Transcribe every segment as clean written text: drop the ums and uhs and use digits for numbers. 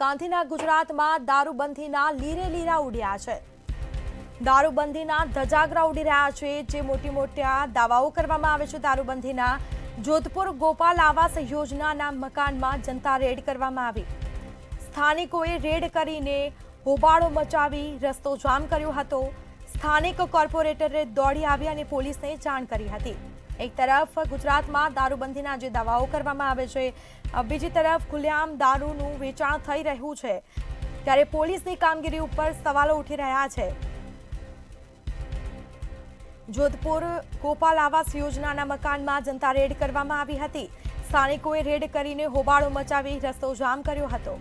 ગાંધીના ગુજરાતમાં દારૂબંધીના લીરે લીરા ઉડ્યા છે। દારૂબંધીના ધજાગરા ઉડી રહ્યા છે। જે મોટા દાવાઓ કરવામાં આવે છે દારૂબંધીના। જોધપુર ગોપાલ આવાસ યોજનાના મકાનમાં જનતા રેડ કરવામાં આવી। સ્થાનિકોએ રેડ કરીને હોબાળો મચાવી રસ્તો જામ કર્યો હતો। સ્થાનિક કોર્પોરેટરે દોડી આવી અને પોલીસને જાણ કરી હતી। એક તરફ ગુજરાતમાં દારૂબંધીના જે દાવાઓ કરવામાં આવે છે, બીજી તરફ ખુલ્લેઆમ દારૂનું વેચાણ થઈ રહ્યું છે, ત્યારે પોલીસની કામગીરી ઉપર સવાલો ઉઠી રહ્યા છે। જોધપુર ગોપાલ આવાસ યોજનાના મકાનમાં જનતા રેડ કરવામાં આવી હતી। સ્થાનિકોએ રેડ કરીને હોબાળો મચાવી રસ્તો જામ કર્યો હતો।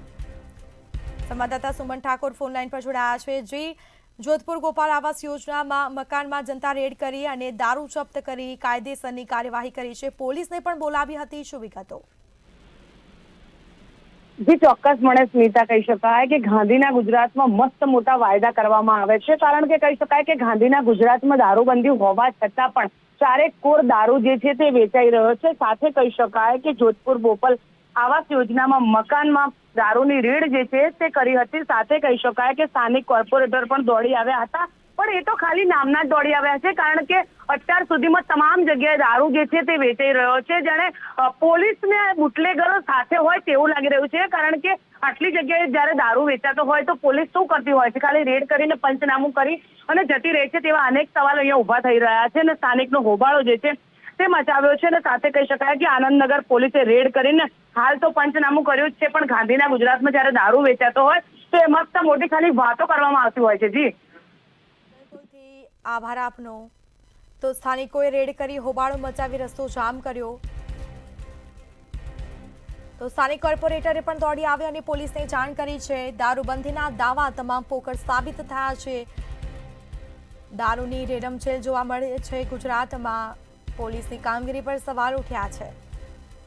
સંવાદદાતા સુમન ઠાકોર ફોન લાઈન પર જોડાયા છે। જી, જોધપુર ગોપાલ આવાસ યોજનામાં મકાનમાં જનતા રેડ કરી અને દારૂ જપ્ત કરી કાયદેસરની કાર્યવાહી કરી છે। પોલીસને પણ બોલાવી હતી, શું વિગતો? જે ચોક્કસ મને સ્મિતા કહી શકાય કે ગાંધીના ગુજરાતમાં મસ્ત મોટા વાયદા કરવામાં આવે છે। કારણ કે કહી શકાય કે ગાંધીના ગુજરાતમાં દારૂબંધી હોવા છતાં પણ ચારેક કોર દારૂ જે છે તે વેચાઈ રહ્યો છે। સાથે કહી શકાય કે જોધપુર ગોપાલ આવાસ યોજનામાં મકાનમાં દારૂની રેડ જે છે તે કરી હતી। સાથે કહી શકાય કે સ્થાનિક કોર્પોરેટર પણ દોડી આવ્યા હતા, પણ એ તો ખાલી નામના જ દોડી આવ્યા છે। કારણ કે અત્યાર સુધીમાં તમામ જગ્યાએ દારૂ જે છે તે વેચાઈ રહ્યો છે, જાણે પોલીસને બુટલેગરો સાથે હોય તેવું લાગી રહ્યું છે। કારણ કે આટલી જગ્યાએ જ્યારે દારૂ વેચાતો હોય તો પોલીસ શું કરતી હોય છે? ખાલી રેડ કરીને પંચનામું કરી અને જતી રહે છે, તેવા અનેક સવાલો અહીંયા ઉભા થઈ રહ્યા છે અને સ્થાનિકનો હોબાળો જે છે તે મચાવ્યો છે। અને સાથે કહી શકાય કે આનંદનગર પોલીસે રેડ કરીને હાલ તો પંચનામું કર્યું જ છે, પણ ગાંધીના ગુજરાતમાં જ્યારે દારૂ વેચાતો હોય તો એ મસ્ત મોટી ખાલી વાતો કરવામાં આવતી હોય છે। જી, આભાર આપનો। તો સ્થાનિકોએ રેડ કરી હોબાળો મચાવી રસ્તો જામ કર્યો, તો સ્થાનિક કોર્પોરેટરે પણ દોડી આવી અને પોલીસને જાણ કરી છે। દારૂબંધીના દાવા તમામ પોકળ સાબિત થયા છે। દારૂની રેડમછેલ જોવા મળે છે ગુજરાતમાં। પોલીસની કામગીરી પર સવાલ ઉઠ્યા છે।